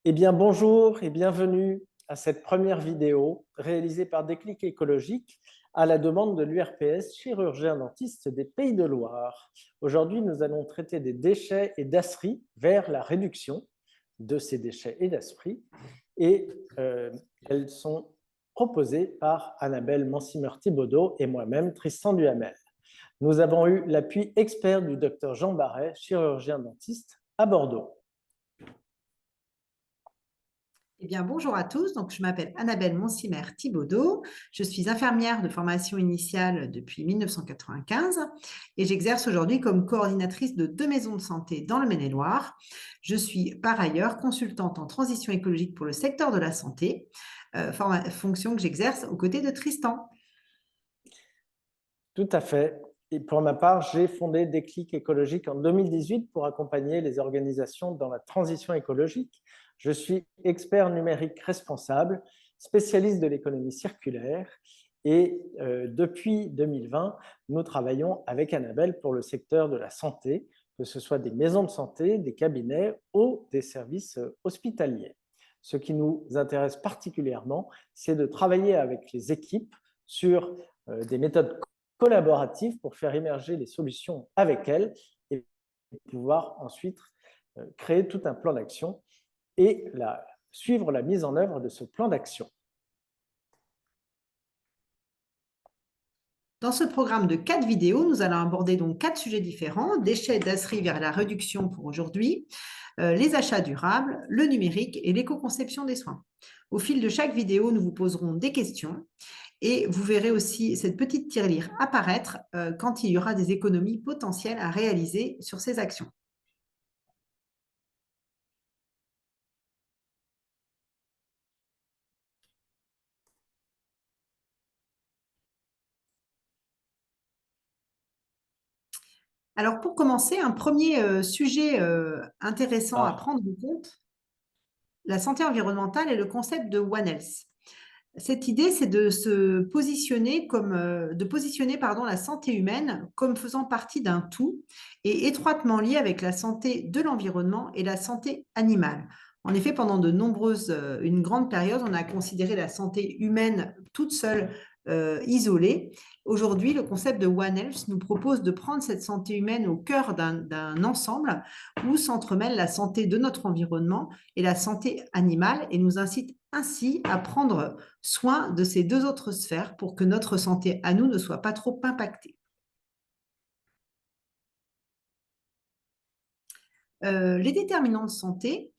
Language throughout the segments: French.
Eh bien, bonjour et bienvenue à cette première vidéo réalisée par Déclic Écologique à la demande de l'URPS, chirurgien dentiste des Pays de Loire. Aujourd'hui, nous allons traiter des déchets et dasseries vers la réduction de ces déchets et dasseries. Et elles sont proposées par Annabelle Mansimer-Thibaudeau et moi-même, Tristan Duhamel. Nous avons eu l'appui expert du docteur Jean Barret, chirurgien dentiste à Bordeaux. Eh bien, bonjour à tous. Donc, je m'appelle Annabelle Mansimer-Thibaudeau. Je suis infirmière de formation initiale depuis 1995 et j'exerce aujourd'hui comme coordinatrice de 2 maisons de santé dans le Maine-et-Loire. Je suis par ailleurs consultante en transition écologique pour le secteur de la santé, fonction que j'exerce aux côtés de Tristan. Tout à fait. Et pour ma part, j'ai fondé Déclic Écologique en 2018 pour accompagner les organisations dans la transition écologique. Je suis expert numérique responsable, spécialiste de l'économie circulaire et depuis 2020, nous travaillons avec Annabelle pour le secteur de la santé, que ce soit des maisons de santé, des cabinets ou des services hospitaliers. Ce qui nous intéresse particulièrement, c'est de travailler avec les équipes sur des méthodes collaborative pour faire émerger les solutions avec elles et pouvoir ensuite créer tout un plan d'action et suivre la mise en œuvre de ce plan d'action. Dans ce programme de 4 vidéos, nous allons aborder donc 4 sujets différents: déchets, dasseries vers la réduction pour aujourd'hui, les achats durables, le numérique et l'éco-conception des soins. Au fil de chaque vidéo, nous vous poserons des questions et vous verrez aussi cette petite tirelire apparaître quand il y aura des économies potentielles à réaliser sur ces actions. Alors pour commencer, un premier sujet intéressant à Ah, prendre en compte, la santé environnementale et le concept de One Health. Cette idée, c'est de se positionner de positionner la santé humaine comme faisant partie d'un tout et étroitement liée avec la santé de l'environnement et la santé animale. En effet, pendant une grande période, on a considéré la santé humaine toute seule, isolée. Aujourd'hui, le concept de One Health nous propose de prendre cette santé humaine au cœur d'un ensemble où s'entremêlent la santé de notre environnement et la santé animale et nous incite ainsi à prendre soin de ces 2 autres sphères pour que notre santé à nous ne soit pas trop impactée. Les déterminants de santé,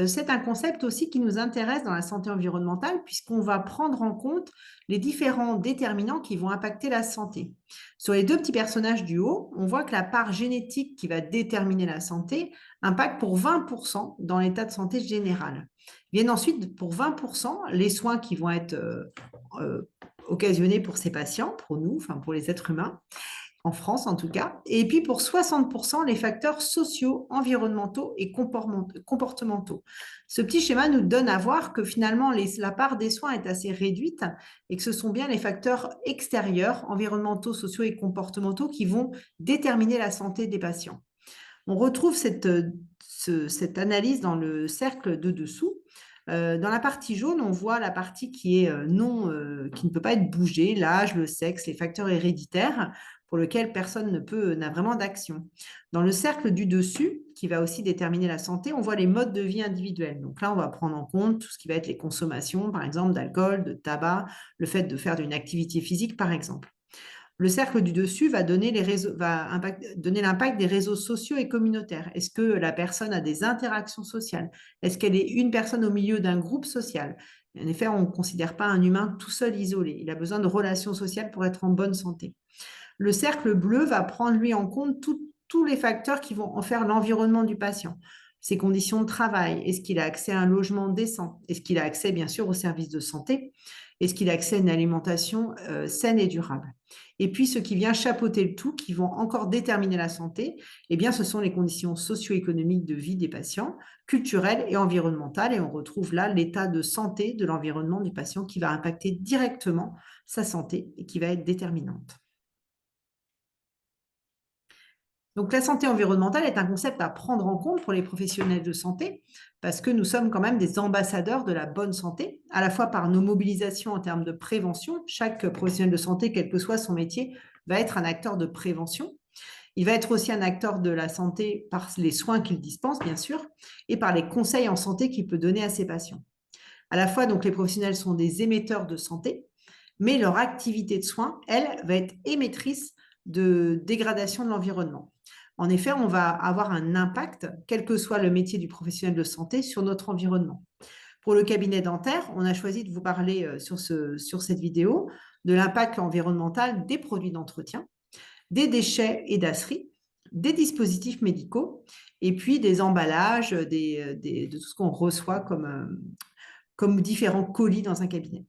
c'est un concept aussi qui nous intéresse dans la santé environnementale puisqu'on va prendre en compte les différents déterminants qui vont impacter la santé. Sur les 2 petits personnages du haut, on voit que la part génétique qui va déterminer la santé impacte pour 20 dans l'état de santé général. Viennent ensuite pour 20 les soins qui vont être occasionnés pour ces patients, pour nous, enfin pour les êtres humains, en France en tout cas. Et puis pour 60%, les facteurs sociaux, environnementaux et comportementaux. Ce petit schéma nous donne à voir que finalement, la part des soins est assez réduite et que ce sont bien les facteurs extérieurs, environnementaux, sociaux et comportementaux qui vont déterminer la santé des patients. On retrouve cette analyse dans le cercle de dessous. Dans la partie jaune, on voit la partie qui est qui ne peut pas être bougée, l'âge, le sexe, les facteurs héréditaires pour lesquels personne n'a vraiment d'action. Dans le cercle du dessus, qui va aussi déterminer la santé, on voit les modes de vie individuels. Donc là, on va prendre en compte tout ce qui va être les consommations, par exemple, d'alcool, de tabac, le fait de faire une activité physique, par exemple. Le cercle du dessus va donner donner l'impact des réseaux sociaux et communautaires. Est-ce que la personne a des interactions sociales? Est-ce qu'elle est une personne au milieu d'un groupe social? En effet, on ne considère pas un humain tout seul isolé. Il a besoin de relations sociales pour être en bonne santé. Le cercle bleu va prendre, lui, en compte tous les facteurs qui vont en faire l'environnement du patient. Ses conditions de travail, est-ce qu'il a accès à un logement décent? Est-ce qu'il a accès, bien sûr, aux services de santé? Est-ce qu'il a accès à une alimentation saine et durable? Et puis, ce qui vient chapeauter le tout, qui vont encore déterminer la santé, eh bien, ce sont les conditions socio-économiques de vie des patients, culturelles et environnementales. Et on retrouve là l'état de santé de l'environnement du patient qui va impacter directement sa santé et qui va être déterminante. Donc, la santé environnementale est un concept à prendre en compte pour les professionnels de santé parce que nous sommes quand même des ambassadeurs de la bonne santé, à la fois par nos mobilisations en termes de prévention. Chaque professionnel de santé, quel que soit son métier, va être un acteur de prévention. Il va être aussi un acteur de la santé par les soins qu'il dispense, bien sûr, et par les conseils en santé qu'il peut donner à ses patients. À la fois, donc, les professionnels sont des émetteurs de santé, mais leur activité de soins, elle, va être émettrice de dégradation de l'environnement. En effet, on va avoir un impact, quel que soit le métier du professionnel de santé, sur notre environnement. Pour le cabinet dentaire, on a choisi de vous parler sur cette vidéo de l'impact environnemental des produits d'entretien, des déchets et dasseries, des dispositifs médicaux, et puis des emballages, de tout ce qu'on reçoit comme différents colis dans un cabinet.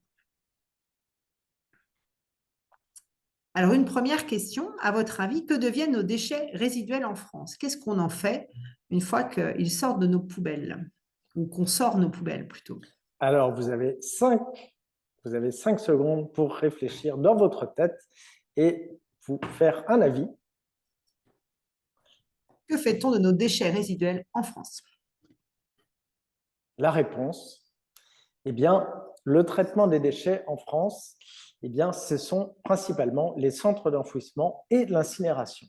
Alors, une première question, à votre avis, que deviennent nos déchets résiduels en France? Qu'est-ce qu'on en fait une fois qu'ils sortent de nos poubelles? Ou qu'on sort nos poubelles plutôt? Alors, vous avez 5 secondes pour réfléchir dans votre tête et vous faire un avis. Que fait-on de nos déchets résiduels en France? La réponse, eh bien, le traitement des déchets en France, eh bien, ce sont principalement les centres d'enfouissement et l'incinération.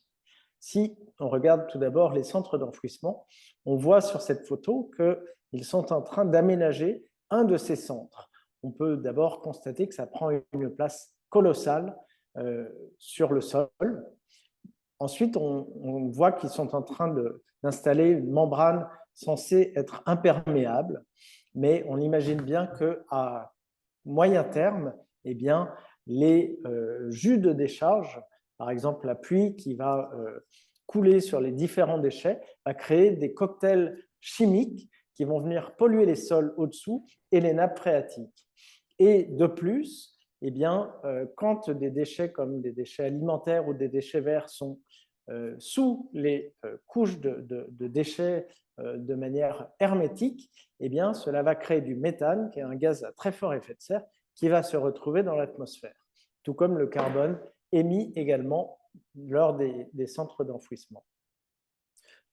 Si on regarde tout d'abord les centres d'enfouissement, on voit sur cette photo qu'ils sont en train d'aménager un de ces centres. On peut d'abord constater que ça prend une place colossale sur le sol. Ensuite, on voit qu'ils sont en train d'installer une membrane censée être imperméable, mais on imagine bien qu'à moyen terme, eh bien, les jus de décharge, par exemple la pluie qui va couler sur les différents déchets, va créer des cocktails chimiques qui vont venir polluer les sols au-dessous et les nappes phréatiques. Et de plus, eh bien, quand des déchets comme des déchets alimentaires ou des déchets verts sont sous les couches de déchets de manière hermétique, eh bien, cela va créer du méthane, qui est un gaz à très fort effet de serre, qui va se retrouver dans l'atmosphère, tout comme le carbone émis également lors des centres d'enfouissement.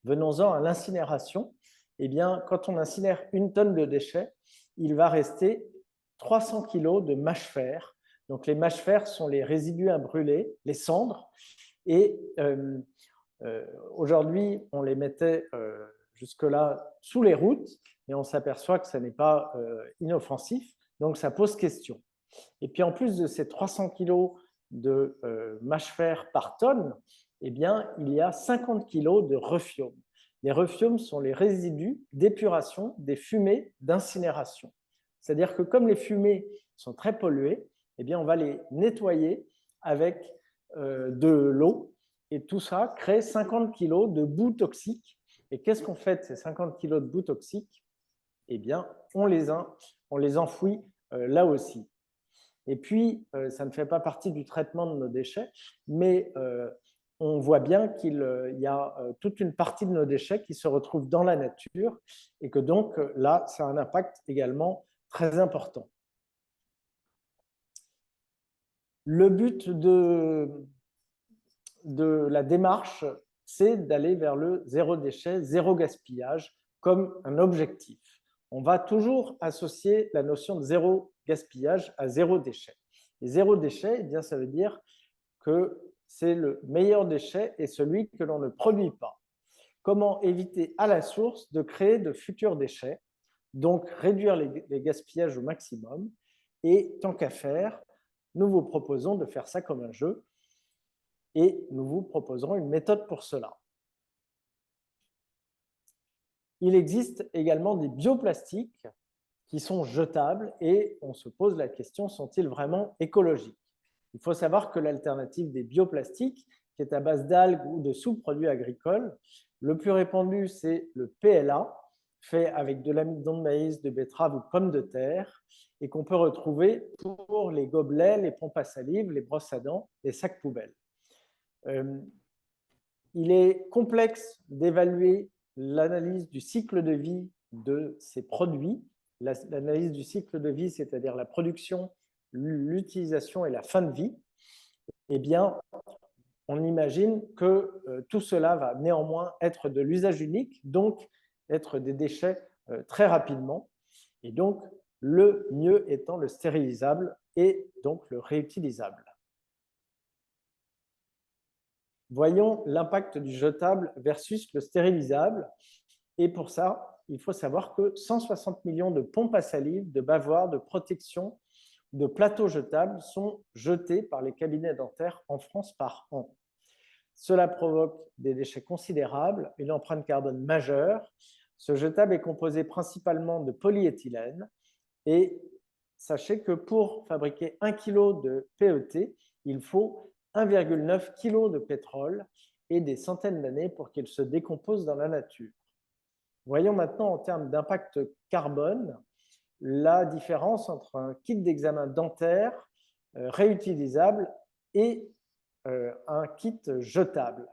Venons-en à l'incinération. Eh bien, quand on incinère 1 tonne de déchets, il va rester 300 kg de mâche-fer. Donc, les mâche-fer sont les résidus à brûler, les cendres. Et aujourd'hui, on les mettait jusque-là sous les routes, mais on s'aperçoit que ce n'est pas inoffensif. Donc, ça pose question. Et puis, en plus de ces 300 kg de mâche-fer par tonne, eh bien, il y a 50 kg de refium. Les refiums sont les résidus d'épuration des fumées d'incinération. C'est-à-dire que comme les fumées sont très polluées, eh bien, on va les nettoyer avec de l'eau et tout ça crée 50 kg de boue toxique. Et qu'est-ce qu'on fait de ces 50 kg de boue toxique? Eh bien, on les enfouit là aussi. Et puis, ça ne fait pas partie du traitement de nos déchets, mais on voit bien qu'il y a toute une partie de nos déchets qui se retrouvent dans la nature et que donc là, ça a un impact également très important. Le but de la démarche, c'est d'aller vers le zéro déchet, zéro gaspillage comme un objectif. On va toujours associer la notion de zéro gaspillage à zéro déchet. Et zéro déchet, eh bien, ça veut dire que c'est le meilleur déchet et celui que l'on ne produit pas. Comment éviter à la source de créer de futurs déchets, donc réduire les gaspillages au maximum. Et tant qu'à faire, nous vous proposons de faire ça comme un jeu et nous vous proposerons une méthode pour cela. Il existe également des bioplastiques qui sont jetables et on se pose la question, sont-ils vraiment écologiques? Il faut savoir que l'alternative des bioplastiques, qui est à base d'algues ou de sous-produits agricoles, le plus répandu, c'est le PLA, fait avec de l'amidon de maïs, de betterave ou pommes de terre, et qu'on peut retrouver pour les gobelets, les pompes à salive, les brosses à dents, les sacs poubelles. Il est complexe d'évaluer l'analyse du cycle de vie de ces produits. L'analyse du cycle de vie, c'est-à-dire la production, l'utilisation et la fin de vie. Eh bien, on imagine que tout cela va néanmoins être de l'usage unique, donc être des déchets très rapidement. Et donc, le mieux étant le stérilisable et donc le réutilisable. Voyons l'impact du jetable versus le stérilisable. Et pour ça, il faut savoir que 160 millions de pompes à salive, de bavoirs, de protection, de plateaux jetables sont jetés par les cabinets dentaires en France par an. Cela provoque des déchets considérables, une empreinte carbone majeure. Ce jetable est composé principalement de polyéthylène et sachez que pour fabriquer 1 kg de PET, il faut 1,9 kg de pétrole et des centaines d'années pour qu'il se décompose dans la nature. Voyons maintenant en termes d'impact carbone la différence entre un kit d'examen dentaire réutilisable et un kit jetable.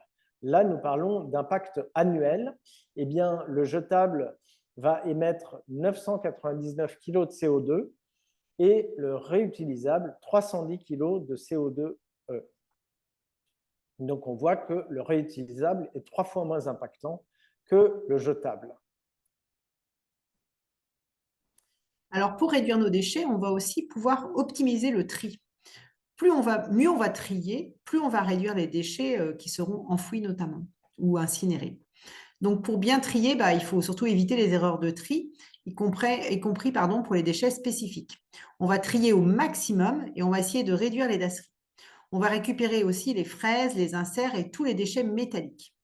Là, nous parlons d'impact annuel. Eh bien, le jetable va émettre 999 kg de CO2 et le réutilisable 310 kg de CO2. Donc, on voit que le réutilisable est 3 fois moins impactant que le jetable. Alors, pour réduire nos déchets, on va aussi pouvoir optimiser le tri. Mieux on va trier, plus on va réduire les déchets qui seront enfouis notamment ou incinérés. Donc, pour bien trier, il faut surtout éviter les erreurs de tri, y compris pour les déchets spécifiques. On va trier au maximum et on va essayer de réduire les dasseries. On va récupérer aussi les fraises, les inserts et tous les déchets métalliques.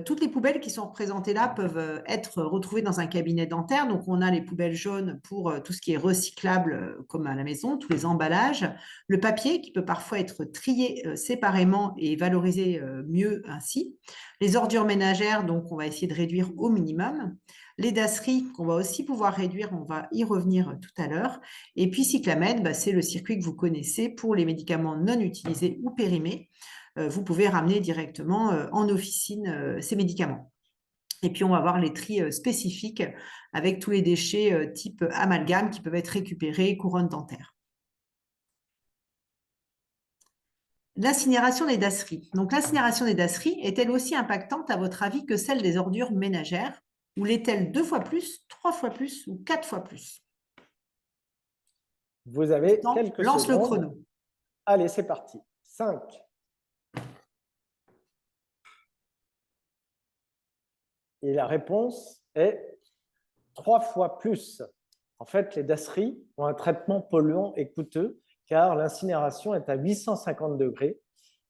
Toutes les poubelles qui sont représentées là peuvent être retrouvées dans un cabinet dentaire. Donc, on a les poubelles jaunes pour tout ce qui est recyclable, comme à la maison, tous les emballages. Le papier qui peut parfois être trié séparément et valorisé mieux ainsi. Les ordures ménagères, donc on va essayer de réduire au minimum. Les dasseries qu'on va aussi pouvoir réduire, on va y revenir tout à l'heure. Et puis Cyclamed, c'est le circuit que vous connaissez pour les médicaments non utilisés ou périmés. Vous pouvez ramener directement en officine ces médicaments. Et puis, on va voir les tris spécifiques avec tous les déchets type amalgame qui peuvent être récupérés, couronne dentaire. L'incinération des dasseries. Donc, l'incinération des dasseries est-elle aussi impactante, à votre avis, que celle des ordures ménagères? Ou l'est-elle 2 fois plus, 3 fois plus ou 4 fois plus? Vous avez quelques Lance secondes. le chrono. Allez, c'est parti. 5. Et la réponse est 3 fois plus. En fait, les dasseries ont un traitement polluant et coûteux car l'incinération est à 850 degrés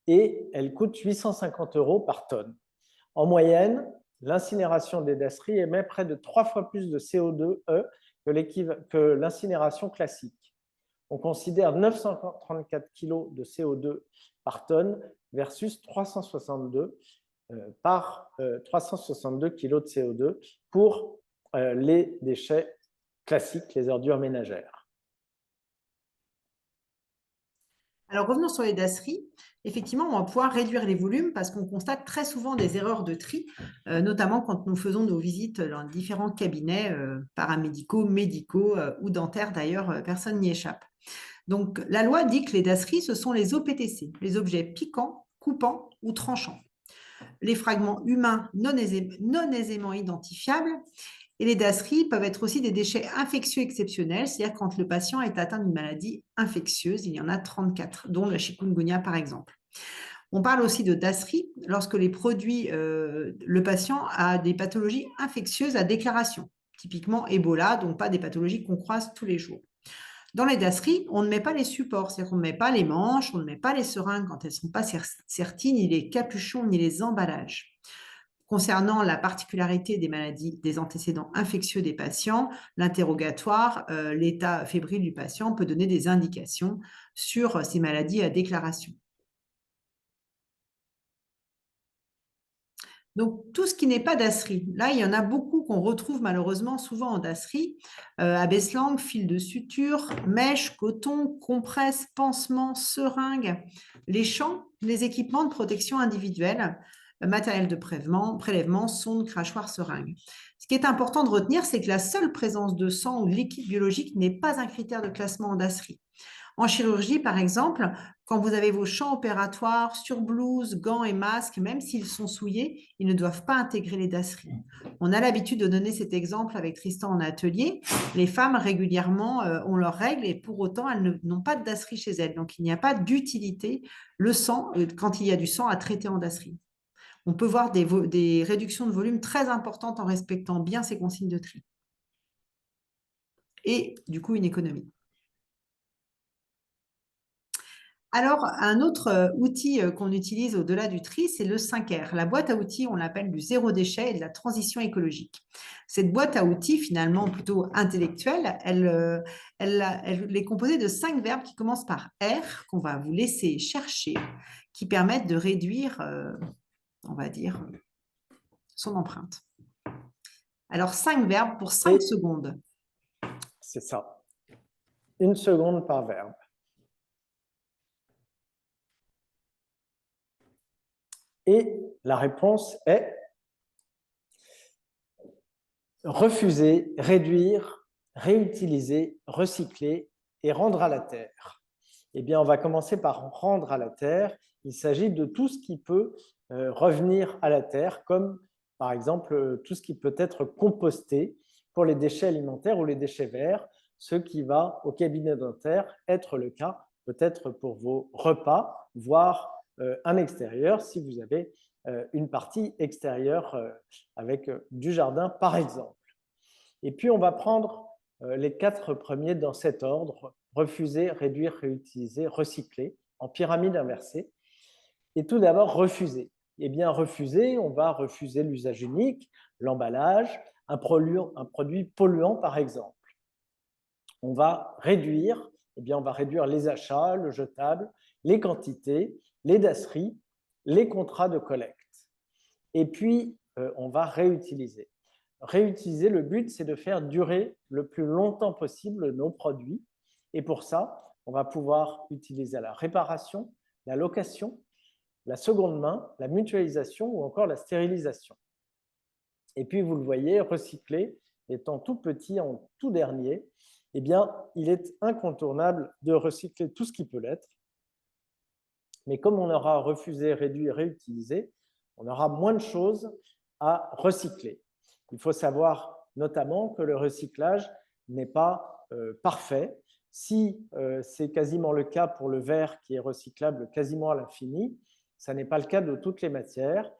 et elle coûte 850 € par tonne. En moyenne, l'incinération des dasseries émet près de 3 fois plus de CO2 que l'incinération classique. On considère 934 kg de CO2 par tonne versus 362 kg de CO2 pour les déchets classiques, les ordures ménagères. Alors, revenons sur les dasseries. Effectivement, on va pouvoir réduire les volumes parce qu'on constate très souvent des erreurs de tri, notamment quand nous faisons nos visites dans différents cabinets paramédicaux, médicaux ou dentaires. D'ailleurs, personne n'y échappe. Donc, la loi dit que les dasseries, ce sont les OPTC, les objets piquants, coupants ou tranchants. Les fragments humains non aisément identifiables. Et les dasseries peuvent être aussi des déchets infectieux exceptionnels, c'est-à-dire quand le patient est atteint d'une maladie infectieuse, il y en a 34, dont le chikungunya par exemple. On parle aussi de dasseries lorsque le patient a des pathologies infectieuses à déclaration, typiquement Ebola, donc pas des pathologies qu'on croise tous les jours. Dans les dasseries, on ne met pas les supports, c'est-à-dire qu'on ne met pas les manches, on ne met pas les seringues quand elles ne sont pas serties, ni les capuchons, ni les emballages. Concernant la particularité des maladies, des antécédents infectieux des patients, l'interrogatoire, l'état fébrile du patient peut donner des indications sur ces maladies à déclaration. Donc, tout ce qui n'est pas dasserie. Là, il y en a beaucoup qu'on retrouve malheureusement souvent en dasserie. Abaisse-langue, fil de suture, mèche, coton, compresse, pansement, seringue, les champs, les équipements de protection individuelle, matériel de prélèvement, sonde, crachoir, seringue. Ce qui est important de retenir, c'est que la seule présence de sang ou de liquide biologique n'est pas un critère de classement en dasserie. En chirurgie, par exemple, quand vous avez vos champs opératoires sur blouse, gants et masques, même s'ils sont souillés, ils ne doivent pas intégrer les dasseries. On a l'habitude de donner cet exemple avec Tristan en atelier. Les femmes régulièrement ont leurs règles et pour autant elles n'ont pas de dasserie chez elles. Donc il n'y a pas d'utilité le sang quand il y a du sang à traiter en dasserie. On peut voir des réductions de volume très importantes en respectant bien ces consignes de tri. Et du coup une économie. Alors, un autre outil qu'on utilise au-delà du tri, c'est le 5R. La boîte à outils, on l'appelle du zéro déchet et de la transition écologique. Cette boîte à outils, finalement plutôt intellectuelle, elle est composée de 5 verbes qui commencent par R, qu'on va vous laisser chercher, qui permettent de réduire, on va dire, son empreinte. Alors, 5 verbes pour 5 secondes. C'est ça. 1 seconde par verbe. Et la réponse est refuser, réduire, réutiliser, recycler et rendre à la terre. Eh bien, on va commencer par rendre à la terre. Il s'agit de tout ce qui peut revenir à la terre, comme par exemple tout ce qui peut être composté pour les déchets alimentaires ou les déchets verts, ce qui va au cabinet dentaire être le cas peut-être pour vos repas, voire un extérieur si vous avez une partie extérieure avec du jardin par exemple. Et puis on va prendre les 4 premiers dans cet ordre: refuser, réduire, réutiliser, recycler, en pyramide inversée. Et tout d'abord, refuser. Eh bien, refuser, on va refuser l'usage unique, l'emballage, un produit polluant par exemple. On va réduire, eh bien, on va réduire les achats, le jetable, les quantités, les dasseries, les contrats de collecte. Et puis, on va réutiliser. Réutiliser, le but, c'est de faire durer le plus longtemps possible nos produits. Et pour ça, on va pouvoir utiliser la réparation, la location, la seconde main, la mutualisation ou encore la stérilisation. Et puis, vous le voyez, recycler, étant tout petit en tout dernier, eh bien, il est incontournable de recycler tout ce qui peut l'être. Mais comme on aura refusé, réduit, réutilisé, on aura moins de choses à recycler. Il faut savoir notamment que le recyclage n'est pas parfait. Si c'est quasiment le cas pour le verre qui est recyclable quasiment à l'infini, ça n'est pas le cas de toutes les matières.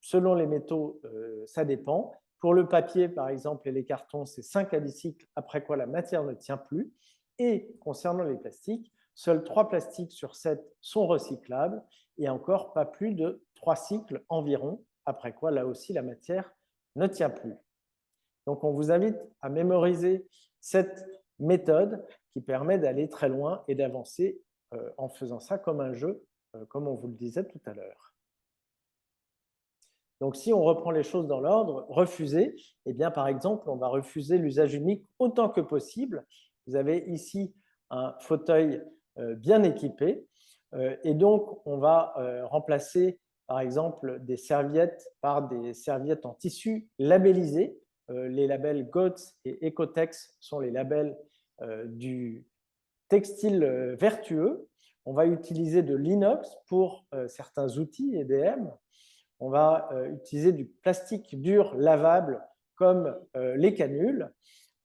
Selon les métaux, ça dépend. Pour le papier, par exemple, et les cartons, c'est 5 à 10 cycles, après quoi la matière ne tient plus. Et concernant les plastiques, seuls 3 plastiques sur 7 sont recyclables et encore pas plus de 3 cycles environ, après quoi là aussi la matière ne tient plus. Donc on vous invite à mémoriser cette méthode qui permet d'aller très loin et d'avancer en faisant ça comme un jeu, comme on vous le disait tout à l'heure. Donc si on reprend les choses dans l'ordre, refuser, eh bien par exemple, on va refuser l'usage unique autant que possible. Vous avez ici un fauteuil bien équipé et donc on va remplacer par exemple des serviettes par des serviettes en tissu labellisées. Les labels GOTS et Ecotex sont les labels du textile vertueux. On va utiliser de l'inox pour certains outils EDM. On va utiliser du plastique dur lavable comme les canules,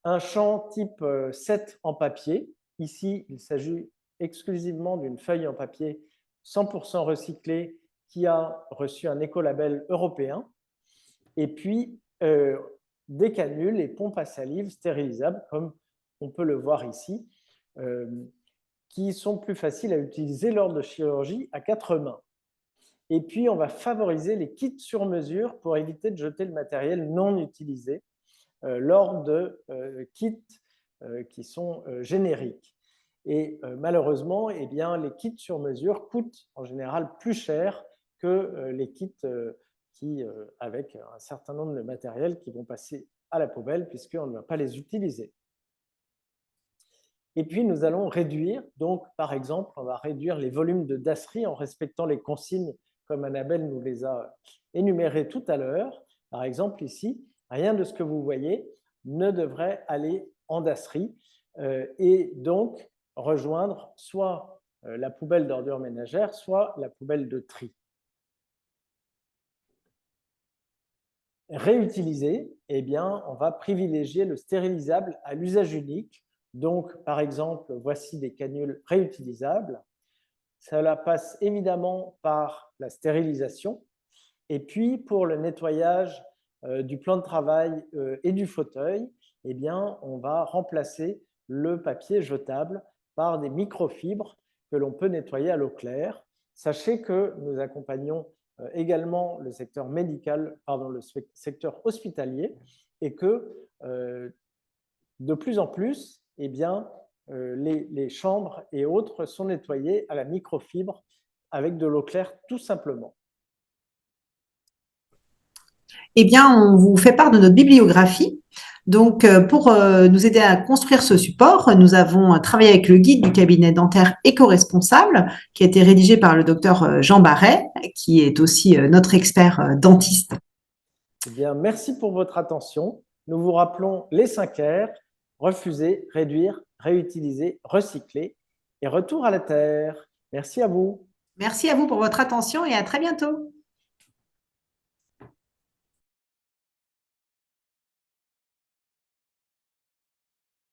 un champ type 7 en papier. Ici, il s'agit exclusivement d'une feuille en papier 100% recyclée qui a reçu un écolabel européen. Et puis, des canules et pompes à salive stérilisables, comme on peut le voir ici, qui sont plus faciles à utiliser lors de chirurgie à 4 mains. Et puis, on va favoriser les kits sur mesure pour éviter de jeter le matériel non utilisé lors de kits qui sont génériques. Et malheureusement, eh bien, les kits sur mesure coûtent en général plus cher que les kits avec un certain nombre de matériels qui vont passer à la poubelle puisqu'on ne va pas les utiliser. Et puis, nous allons réduire. Donc, par exemple, on va réduire les volumes de dasserie en respectant les consignes comme Annabelle nous les a énumérées tout à l'heure. Par exemple, ici, rien de ce que vous voyez ne devrait aller en dasserie et donc rejoindre soit la poubelle d'ordures ménagères, soit la poubelle de tri. Réutiliser, eh bien, on va privilégier le stérilisable à l'usage unique. Donc, par exemple, voici des canules réutilisables. Cela passe évidemment par la stérilisation. Et puis, pour le nettoyage du plan de travail et du fauteuil, eh bien, on va remplacer le papier jetable par des microfibres que l'on peut nettoyer à l'eau claire. Sachez que nous accompagnons également le secteur médical, le secteur hospitalier, et que de plus en plus, eh bien, les chambres et autres sont nettoyées à la microfibre avec de l'eau claire tout simplement. Eh bien, on vous fait part de notre bibliographie. Donc, pour nous aider à construire ce support, nous avons travaillé avec le guide du cabinet dentaire éco-responsable qui a été rédigé par le docteur Jean Barret, qui est aussi notre expert dentiste. Eh bien, merci pour votre attention. Nous vous rappelons les 5 R: refuser, réduire, réutiliser, recycler et retour à la terre. Merci à vous. Merci à vous pour votre attention et à très bientôt.